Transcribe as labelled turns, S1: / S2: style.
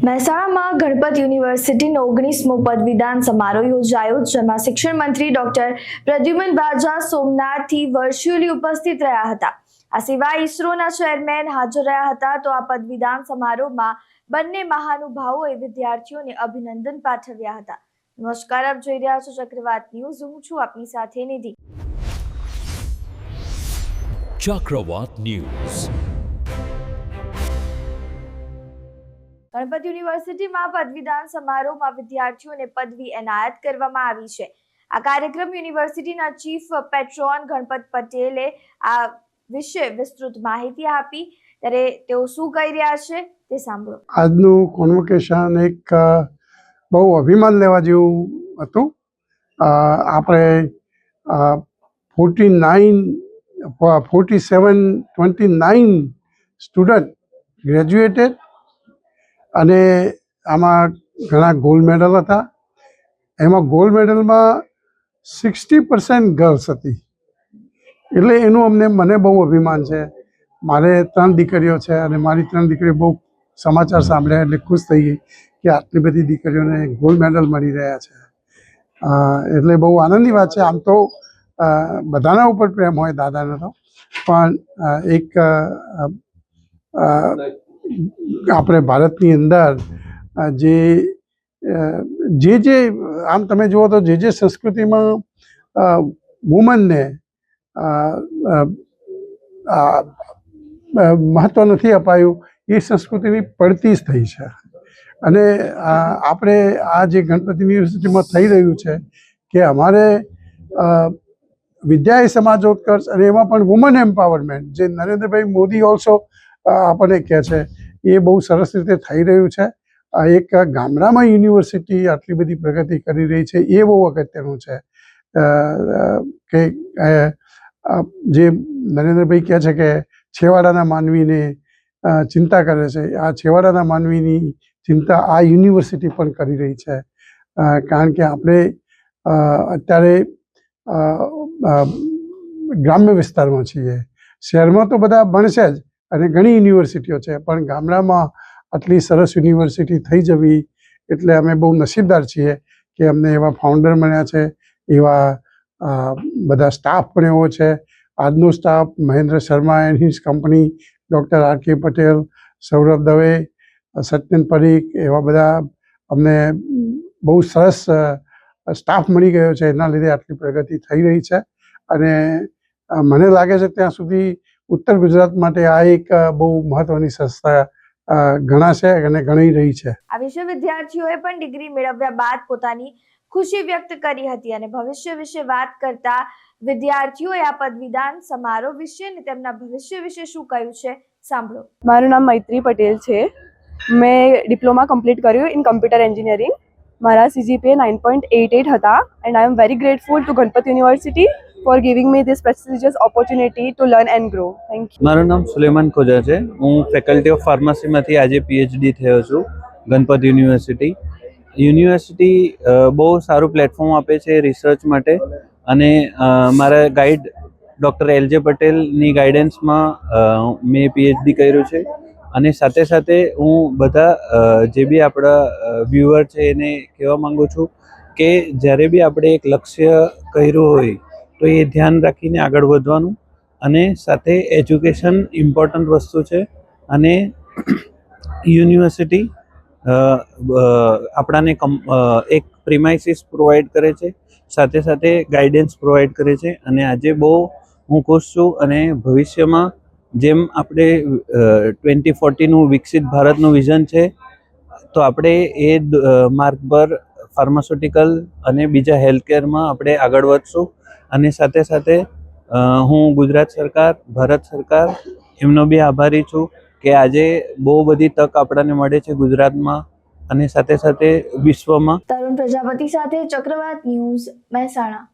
S1: મહેસાણામાં ગણપત યુનિવર્સિટીનો 19મો પદવીદાન સમારોહ યોજાયો, જેમાં શિક્ષણ મંત્રી ડોક્ટર પ્રદ્યુમન વાજા સોમનાથથી વર્ચ્યુઅલી ઉપસ્થિત રહ્યા હતા। આ સિવાય ઇસરોના ચેરમેન હાજર રહ્યા હતા। તો આ પદવીદાન સમારોહમાં બંને મહાનુભાવોએ વિદ્યાર્થીઓને અભિનંદન પાઠવ્યા હતા। નમસ્કાર, આપ જોઈ રહ્યા છો ચક્રવાત ન્યૂઝ। હું છું આપની સાથે નિધિ।
S2: ચક્રવાત ન્યૂઝ।
S1: ગણપત યુનિવર્સિટીમાં પદવીદાન સમારોહમાં વિદ્યાર્થીઓને પદવી એનાયત કરવામાં આવી છે। આ કાર્યક્રમ યુનિવર્સિટીના ચીફ પેટ્રોન ગણપત પટેલે આ વિશે વિસ્તૃત માહિતી આપી। ત્યારે તેઓ શું કહી રહ્યા છે તે સાંભળો।
S3: આજનું કોન્વોકેશન એક બહુ અભિમાન લેવા જેવું હતું। આપણે 29 સ્ટુડન્ટ ગ્રેજ્યુએટેડ અને આમાં ઘણા ગોલ્ડ મેડલ હતા। એમાં ગોલ્ડ મેડલમાં 60% ગર્લ્સ હતી, એટલે એનું મને બહુ અભિમાન છે। મારે 3 દીકરીઓ છે અને મારી 3 દીકરીઓ બહુ સમાચાર સાંભળ્યા એટલે ખુશ થઈ ગઈ કે આટલી બધી દીકરીઓને ગોલ્ડ મેડલ મળી રહ્યા છે। એટલે બહુ આનંદની વાત છે। આમ તો બધાના ઉપર પ્રેમ હોય દાદાનો તો, પણ એક આપણે ભારતની અંદર જે આમ તમે જુઓ તો જે સંસ્કૃતિમાં વુમનને મહત્ત્વ નથી અપાયું એ સંસ્કૃતિની પડતી જ થઈ છે। અને આપણે આ જે ગણપત યુનિવર્સિટીમાં થઈ રહ્યું છે કે અમારે વિદ્યા એ સમાજોત્કર્ષ અને એમાં પણ વુમન એમ્પાવરમેન્ટ જે નરેન્દ્રભાઈ મોદી ઓલ્સો આપણને કહે છે, એ બહુ સરસ રીતે થઈ રહ્યું છે। એક ગામડામાં યુનિવર્સિટી આટલી બધી પ્રગતિ કરી રહી છે એ બહુ અગત્યનું છે કે જે નરેન્દ્રભાઈ કહે છે કે છેવાડાના માનવીને ચિંતા કરે છે, આ છેવાડાના માનવીની ચિંતા આ યુનિવર્સિટી પણ કરી રહી છે। કારણ કે આપણે અત્યારે ગ્રામ્ય વિસ્તારમાં છીએ। શહેરમાં તો બધા ભણશે જ અને ઘણી યુનિવર્સિટીઓ છે, પણ ગામડામાં આટલી સરસ યુનિવર્સિટી થઈ જવી એટલે અમે બહુ નસીબદાર છીએ કે અમને એવા ફાઉન્ડર મળ્યા છે, એવા બધા સ્ટાફ પણ એવો છે। આજનો staff Mahendra Sharma and his company, doctor R K Patel, Saurabh Dave, Satyan Parikh, એવા બધા અમને બહુ સરસ સ્ટાફ મળી ગયો છે। એના લીધે આટલી પ્રગતિ થઈ રહી છે અને મને લાગે છે ત્યાં સુધી ઉત્તર ગુજરાત માટે આ એક બહુ મહત્ત્વની સંસ્થા ગણાશે અને ગણાઈ રહી છે।
S1: આ વિશે વિદ્યાર્થીઓએ પણ ડિગ્રી મેળવ્યા બાદ પોતાની ખુશી વ્યક્ત કરી હતી અને ભવિષ્ય વિશે વાત કરતા વિદ્યાર્થીઓએ આ પદવીદાન સમારોહ વિશે અને તેમના ભવિષ્ય વિશે શું કહ્યું છે સાંભળો।
S4: મારું નામ મૈત્રી પટેલ છે। મેં ડિપ્લોમા કમ્પ્લીટ કર્યું ઇન કમ્પ્યુટર એન્જિનિયરિંગ। મારા CGPA 9.88 હતા and I am very grateful two Ganpat university for giving me this prestigious opportunity to learn and grow. Thank you.
S5: મારું નામ સુલેમાન ખોજા છે। હું ફેકલ્ટી ઓફ ફાર્મસીમાંથી આજે PhD થયો છું ગણપત યુનિવર્સિટી બહુ સારું પ્લેટફોર્મ આપે છે રિસર્ચ માટે અને મારા ગાઈડ ડૉક્ટર LJ પટેલની ગાઈડન્સમાં મેં PhD કર્યું છે અને સાથે સાથે હું બધા જે બી આપણા વ્યુઅર છે એને કહેવા માગું છું કે જ્યારે બી આપણે એક લક્ષ્ય કર્યું હોય તો એ ધ્યાન રાખીને આગળ વધવાનું અને સાથે એજ્યુકેશન ઇમ્પોર્ટન્ટ વસ્તુ છે અને યુનિવર્સિટી આપણાને એક પ્રિમાઇસીસ પ્રોવાઈડ કરે છે, સાથે સાથે ગાઈડન્સ પ્રોવાઈડ કરે છે અને આજે બહુ હું ખુશ છું અને ભવિષ્યમાં જેમ આપણે 2040નું વિકસિત ભારતનું વિઝન છે તો આપણે એ માર્ગ પર ફાર્માસ્યુટિકલ અને બીજા હેલ્થકેરમાં આપણે આગળ વધશું અને સાથે સાથે હું ગુજરાત સરકાર, ભારત સરકાર એમનો બી આભારી છું કે આજે બહુ બધી તક આપણને મળે છે ગુજરાતમાં અને સાથે સાથે વિશ્વમાં।
S1: તરુણ પ્રજાપતિ સાથે ચક્રવાત ન્યૂઝ, મહેસાણા।